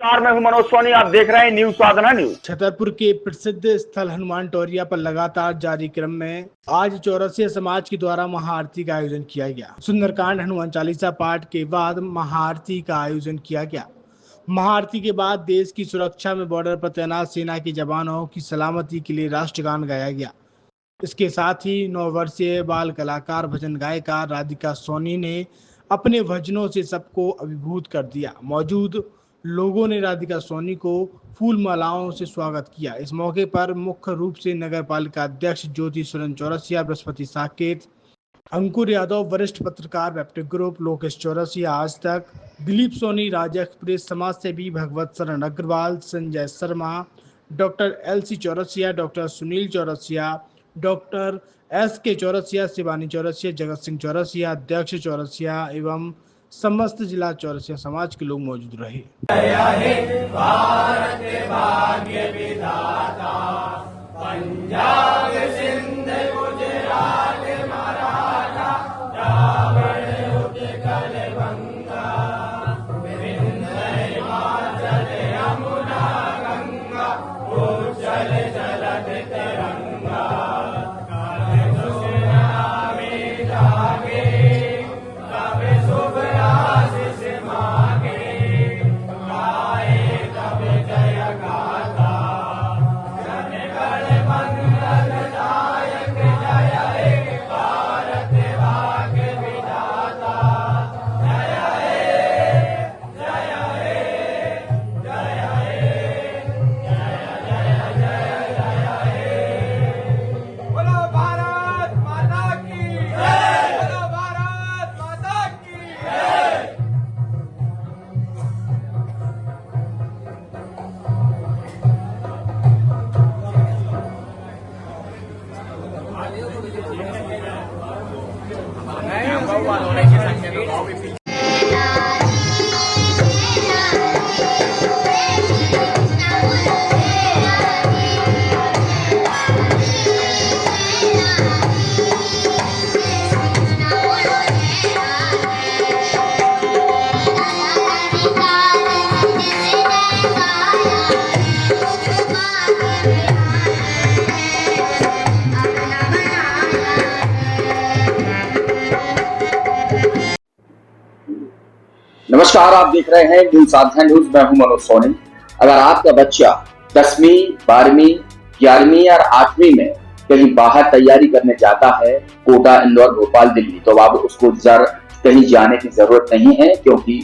नमस्कार, मैं हूं मनोज सोनी। आप देख रहे हैं न्यूज साधना न्यूज। छतरपुर के प्रसिद्ध स्थल हनुमान टोरिया पर लगातार जारी क्रम में आज चौरसिया समाज के द्वारा महाआरती का आयोजन किया गया। सुंदरकांड हनुमान चालीसा पाठ के बाद महाआरती का आयोजन किया गया। महाआरती के बाद देश की सुरक्षा में बॉर्डर पर तैनात सेना के जवानों की सलामती के लिए राष्ट्रगान गाया गया। इसके साथ ही 9 वर्षीय बाल कलाकार भजन गायिका राधिका सोनी ने अपने भजनों से सबको अभिभूत कर दिया। मौजूद लोगों ने राधिका सोनी को फूल मालाओं से स्वागत किया। इस मौके पर मुख्य रूप से नगर पालिका अध्यक्ष ज्योति सुरन चौरसिया, बृहस्पति साकेत, अंकुर यादव, वरिष्ठ पत्रकार वेबटेक ग्रुप, लोकेश चौरसिया, आज तक, दिलीप सोनी, राज एक्सप्रेस, समाज सेवी Bhagwat Sharan Agrawal, Sanjay Sharma, doctor LC Chaurasia, doctor Sunil Chaurasia, doctor SK Chaurasia, Shivani Chaurasia, Jagat Singh Chaurasia, अध्यक्ष चौरसिया एवं समस्त जिला चौरसिया समाज के लोग मौजूद रहे। भारत भाग्य विधाता, पंजाब सिंध गुजरात मराठा, द्राविड़ उत्कल गंगा, विंध्य हिमाचल यमुना गंगा, उज्जल जलद तिरंगा, नमस्कार, आप देख रहे हैं न्यूज साधना न्यूज। मैं हूं मनोज सोनी। अगर आपका बच्चा 10वीं, 12वीं, 11वीं या 8वीं में कहीं बाहर तैयारी करने जाता है, कोटा, इंदौर, भोपाल, दिल्ली, तो अब उसको कहीं जाने की जरूरत नहीं है, क्योंकि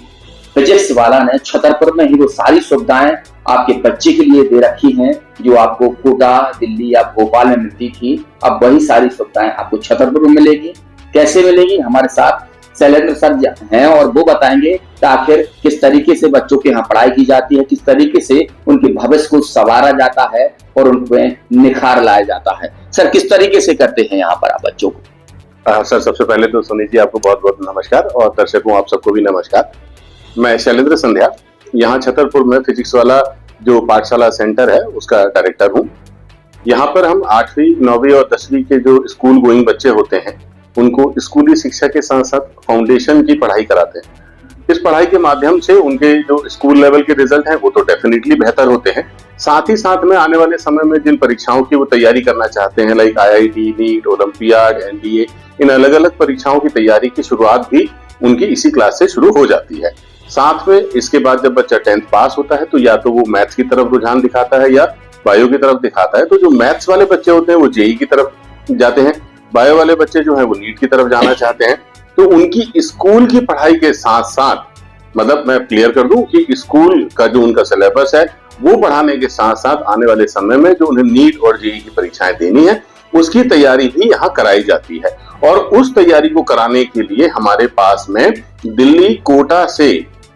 फिजिक्स वाला ने छतरपुर में ही वो सारी सुविधाएं आपके बच्चे के लिए दे रखी हैं जो आपको कोटा, दिल्ली या भोपाल में मिलती थी। अब वही सारी सुविधाएं आपको छतरपुर में मिलेगी। कैसे मिलेगी? हमारे साथ शैलेंद्र सर हैं और वो बताएंगे कि आखिर किस तरीके से बच्चों के यहाँ पढ़ाई की जाती है, किस तरीके से उनके भविष्य को संवारा जाता है और उनमें निखार लाया जाता है। सर, किस तरीके से करते हैं यहाँ पर आप बच्चों को? सर, सबसे पहले तो सुनील जी आपको बहुत बहुत नमस्कार और दर्शकों आप सबको भी नमस्कार। मैं शैलेंद्र संध्या, यहाँ छतरपुर में फिजिक्स वाला जो पाठशाला सेंटर है उसका डायरेक्टर हूँ। यहाँ पर हम 8वीं, 9वीं और 10वीं के जो स्कूल गोइंग बच्चे होते हैं उनको स्कूली शिक्षा के साथ साथ फाउंडेशन की पढ़ाई कराते हैं। इस पढ़ाई के माध्यम से उनके जो स्कूल लेवल के रिजल्ट हैं वो तो डेफिनेटली बेहतर होते हैं। साथ ही साथ में आने वाले समय में जिन परीक्षाओं की वो तैयारी करना चाहते हैं, like IIT, NEET, Olympiad, NDA, इन अलग अलग परीक्षाओं की तैयारी की शुरुआत भी उनकी इसी क्लास से शुरू हो जाती है। साथ में इसके बाद जब बच्चा 10th पास होता है तो या तो वो मैथ्स की तरफ रुझान दिखाता है या बायो की तरफ दिखाता है। तो जो मैथ्स वाले बच्चे होते हैं वो JEE की तरफ जाते हैं, बायो वाले बच्चे जो हैं वो नीट की तरफ जाना चाहते हैं। तो उनकी स्कूल की पढ़ाई के साथ साथ, मतलब मैं क्लियर कर दूं कि स्कूल का जो उनका सिलेबस है वो पढ़ाने के साथ साथ आने वाले समय में जो उन्हें नीट और JEE की परीक्षाएं देनी है उसकी तैयारी भी यहाँ कराई जाती है। और उस तैयारी को कराने के लिए हमारे पास में दिल्ली, कोटा से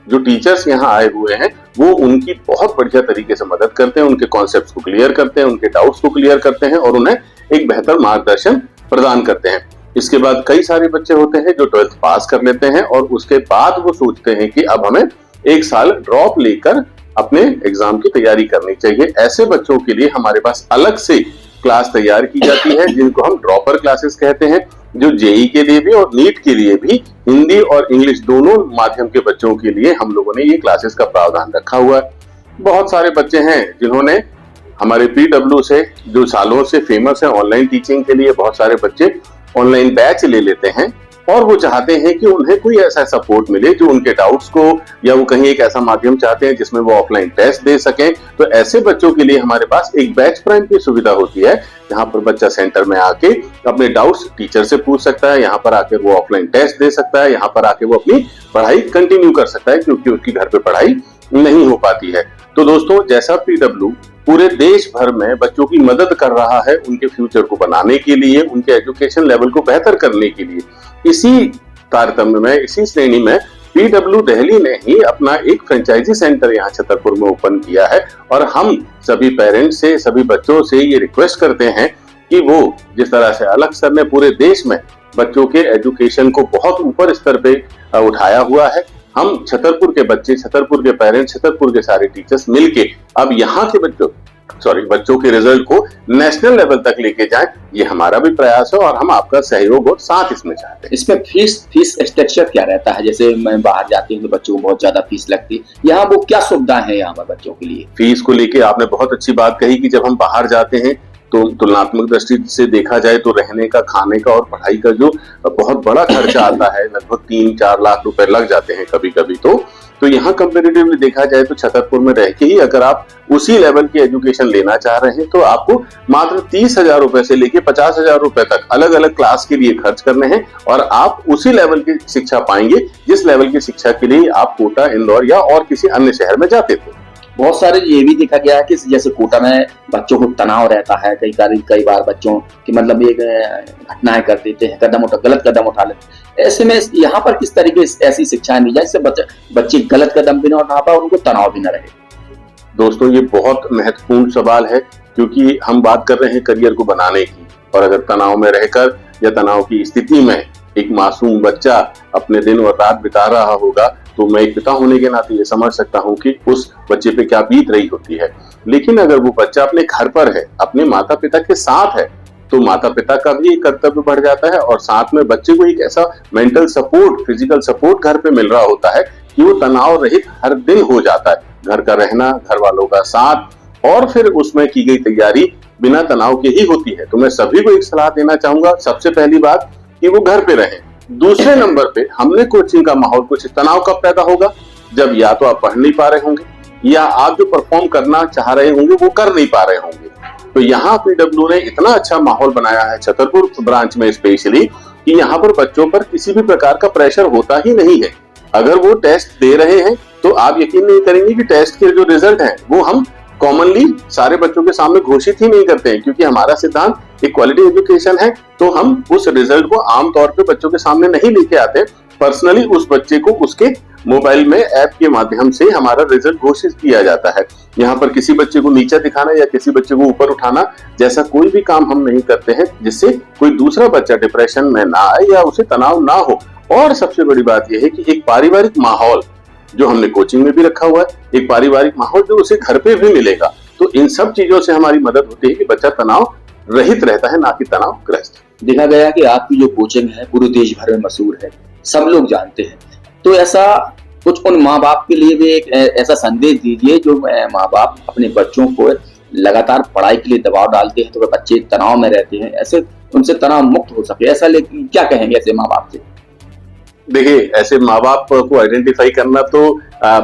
जो टीचर्स यहाँ आए हुए हैं वो उनकी बहुत बढ़िया तरीके से मदद करते हैं, उनके कॉन्सेप्ट्स को क्लियर करते हैं, उनके डाउट्स को क्लियर करते हैं और उन्हें एक बेहतर मार्गदर्शन प्रदान करते हैं। इसके बाद कई सारे बच्चे होते हैं जो 12th पास कर लेते हैं और उसके बाद वो सोचते हैं कि अब हमें 1 साल ड्रॉप लेकर अपने एग्जाम की तैयारी करनी चाहिए। ऐसे बच्चों के लिए हमारे पास अलग से क्लास तैयार की जाती है जिनको हम ड्रॉपर क्लासेस कहते हैं, जो JEE के लिए भी और नीट के लिए भी हिंदी और इंग्लिश दोनों माध्यम के बच्चों के लिए हम लोगों ने ये क्लासेस का प्रावधान रखा हुआ है। बहुत सारे बच्चे हैं जिन्होंने हमारे PW से, जो सालों से फेमस है ऑनलाइन टीचिंग के लिए, बहुत सारे बच्चे ऑनलाइन बैच ले लेते हैं और वो चाहते हैं कि उन्हें कोई ऐसा सपोर्ट मिले जो उनके डाउट्स को, या वो कहीं एक ऐसा माध्यम चाहते हैं जिसमें वो ऑफलाइन टेस्ट दे सकें। तो ऐसे बच्चों के लिए हमारे पास एक बैच प्राइम की सुविधा होती है, जहां पर बच्चा सेंटर में आके अपने डाउट्स टीचर से पूछ सकता है, यहाँ पर आके वो ऑफलाइन टेस्ट दे सकता है, यहाँ पर आके वो अपनी पढ़ाई कंटिन्यू कर सकता है, क्योंकि उसकी घर पे पढ़ाई नहीं हो पाती है। तो दोस्तों, जैसा PW पूरे देश भर में बच्चों की मदद कर रहा है उनके फ्यूचर को बनाने के लिए, उनके एजुकेशन लेवल को बेहतर करने के लिए, इसी तारतम्य में, इसी श्रेणी में PW दिल्ली ने ही अपना एक फ्रेंचाइजी सेंटर यहाँ छतरपुर में ओपन किया है। और हम सभी पेरेंट्स से, सभी बच्चों से ये रिक्वेस्ट करते हैं कि वो जिस तरह से अलग सर ने पूरे देश में बच्चों के एजुकेशन को बहुत ऊपर स्तर पे उठाया हुआ है, हम छतरपुर के बच्चे, छतरपुर के पेरेंट्स, छतरपुर के सारे टीचर्स मिलके अब यहाँ के बच्चों के रिजल्ट को नेशनल लेवल तक लेके जाएं, ये हमारा भी प्रयास है और हम आपका सहयोग और साथ इसमें चाहते हैं। इसमें फीस स्ट्रक्चर क्या रहता है? जैसे मैं बाहर जाती हूँ तो बच्चों को बहुत ज्यादा फीस लगती है, यहाँ वो क्या सुविधा है यहाँ पर बच्चों के लिए? फीस को लेके आपने बहुत अच्छी बात कही कि जब हम बाहर जाते हैं तो तुलनात्मक दृष्टि से देखा जाए तो रहने का, खाने का और पढ़ाई का जो बहुत बड़ा खर्चा आता है, लगभग 3-4 लाख रुपए लग जाते हैं कभी कभी। तो यहाँ कंपेरेटिवली देखा जाए तो छतरपुर में रह के ही अगर आप उसी लेवल की एजुकेशन लेना चाह रहे हैं तो आपको मात्र 30,000 रुपए से लेके 50,000 रुपए तक अलग अलग क्लास के लिए खर्च करने हैं और आप उसी लेवल की शिक्षा पाएंगे जिस लेवल की शिक्षा के लिए आप कोटा, इंदौर या और किसी अन्य शहर में जाते थे। बहुत सारे ये भी देखा गया है कि जैसे कोटा में बच्चों को तनाव रहता है, कई बार बच्चों की मतलब ये घटनाएं कर देते हैं, गलत कदम उठा लेते हैं। ऐसे में यहाँ पर किस तरीके से ऐसी शिक्षाएं दी जाए जिससे बच्चे गलत कदम भी ना उठा पाए, उनको तनाव भी न रहे? दोस्तों, ये बहुत महत्वपूर्ण सवाल है, क्योंकि हम बात कर रहे हैं करियर को बनाने की, और अगर तनाव में रहकर या तनाव की स्थिति में एक मासूम बच्चा अपने दिन और रात बिता रहा होगा तो मैं एक पिता होने के नाते ये समझ सकता हूँ कि उस बच्चे पे क्या बीत रही होती है। लेकिन अगर वो बच्चा अपने घर पर है, अपने माता पिता के साथ है, तो माता पिता का भी एक कर्तव्य बढ़ जाता है और साथ में बच्चे को एक ऐसा मेंटल सपोर्ट, फिजिकल सपोर्ट घर पे मिल रहा होता है कि वो तनाव रहित हर दिन हो जाता है। घर का रहना, घर वालों का साथ और फिर उसमें की गई तैयारी बिना तनाव के ही होती है। तो मैं सभी को एक सलाह देना चाहूंगा, सबसे पहली बात कि वो घर पे रहें। दूसरे नंबर पे हमने कोचिंग का माहौल, कुछ तनाव कब पैदा होगा? जब या तो आप पढ़ नहीं पा रहे होंगे या आप जो परफॉर्म करना चाह रहे होंगे वो कर नहीं पा रहे होंगे। तो यहाँ PW ने इतना अच्छा माहौल बनाया है छतरपुर ब्रांच में स्पेशली कि यहाँ पर बच्चों पर किसी भी प्रकार का प्रेशर होता ही नहीं है। अगर वो टेस्ट दे रहे हैं तो आप यकीन नहीं करेंगे कि टेस्ट के जो रिजल्ट हैं वो हम कॉमनली सारे बच्चों के सामने घोषित ही नहीं करते हैं, क्योंकि हमारा सिद्धांत एक क्वालिटी एजुकेशन है। तो हम उस रिजल्ट को आमतौर पे बच्चों के सामने नहीं लेके आते, पर्सनली उस बच्चे को उसके मोबाइल में ऐप के माध्यम से हमारा रिजल्ट घोषित किया जाता है। यहाँ पर किसी बच्चे को नीचा दिखाना या किसी बच्चे को ऊपर उठाना जैसा कोई भी काम हम नहीं करते हैं जिससे कोई दूसरा बच्चा डिप्रेशन में ना आए या उसे तनाव ना हो। और सबसे बड़ी बात यह है कि एक पारिवारिक माहौल जो हमने कोचिंग में भी रखा हुआ है, एक पारिवारिक माहौल जो उसे घर पे भी मिलेगा। तो इन सब चीजों से हमारी मदद होती है कि बच्चा तनाव रहित रहता है, ना कि तनाव ग्रस्त। देखा गया कि आपकी जो कोचिंग है पूरे देश भर में मशहूर है, सब लोग जानते हैं। तो ऐसा कुछ उन माँ बाप के लिए भी एक ऐसा संदेश दीजिए जो माँ बाप अपने बच्चों को लगातार पढ़ाई के लिए दबाव डालते हैं तो बच्चे तनाव में रहते हैं, ऐसे उनसे तनाव मुक्त हो सके, ऐसा लेकिन क्या कहेंगे ऐसे माँ बाप से? देखिए, ऐसे माँ बाप को आइडेंटिफाई करना तो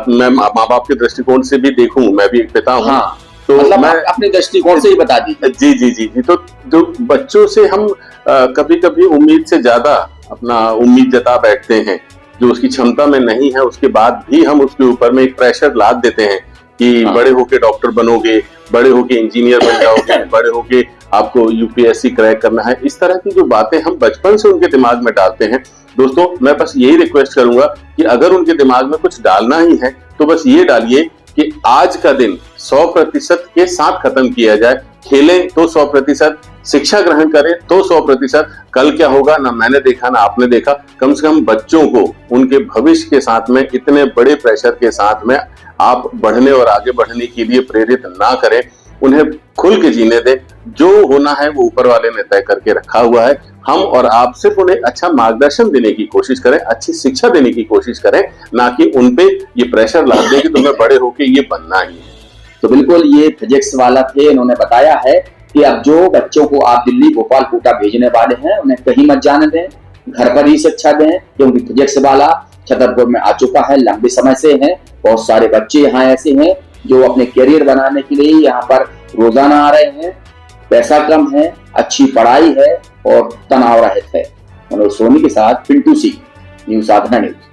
मैं माँ बाप के दृष्टिकोण से भी देखूं, मैं भी एक पिता हूँ। हाँ, तो मतलब मैं अपने दृष्टिकोण से ही बता दीजिए। जी जी जी जी। तो जो बच्चों से हम कभी कभी उम्मीद से ज्यादा अपना उम्मीद जता बैठते हैं जो उसकी क्षमता में नहीं है, उसके बाद भी हम उसके ऊपर में एक प्रेशर लाद देते हैं कि बड़े होके डॉक्टर बनोगे, बड़े होके इंजीनियर बन जाओगे, बड़े होके आपको UPSC क्रैक करना है। इस तरह की जो बातें हम बचपन से उनके दिमाग में डालते हैं, दोस्तों मैं बस यही रिक्वेस्ट करूंगा कि अगर उनके दिमाग में कुछ डालना ही है तो बस ये डालिए कि आज का दिन 100% के साथ खत्म किया जाए। खेलें तो 100%, शिक्षा ग्रहण करें तो 100%। कल क्या होगा ना मैंने देखा ना आपने देखा। कम से कम बच्चों को उनके भविष्य के साथ में इतने बड़े प्रेशर के साथ में आप बढ़ने और आगे बढ़ने के लिए प्रेरित ना करें, उन्हें खुल के जीने दें। जो होना है वो ऊपर वाले ने तय करके रखा हुआ है। हम और आप सिर्फ उन्हें अच्छा मार्गदर्शन देने की कोशिश करें, अच्छी शिक्षा देने की कोशिश करें, ना कि उनपे ये प्रेशर ला दें कि तुम्हें बड़े होके ये बनना ही है। तो बिल्कुल ये फिजिक्स वाला थे, इन्होंने बताया है कि अब जो बच्चों को आप दिल्ली, भोपाल, कोटा भेजने वाले हैं उन्हें कहीं मत जाने दें, घर पर ही शिक्षा दें, क्योंकि फिजिक्स वाला छतरपुर में आ चुका है, लंबे समय से है। बहुत सारे बच्चे यहाँ ऐसे हैं जो अपने करियर बनाने के लिए यहाँ पर रोजाना आ रहे हैं। पैसा कम है, अच्छी पढ़ाई है और तनाव रहित है। मनोज सोनी के साथ पिंटू सिंह, न्यूज़ साधना न्यूज़।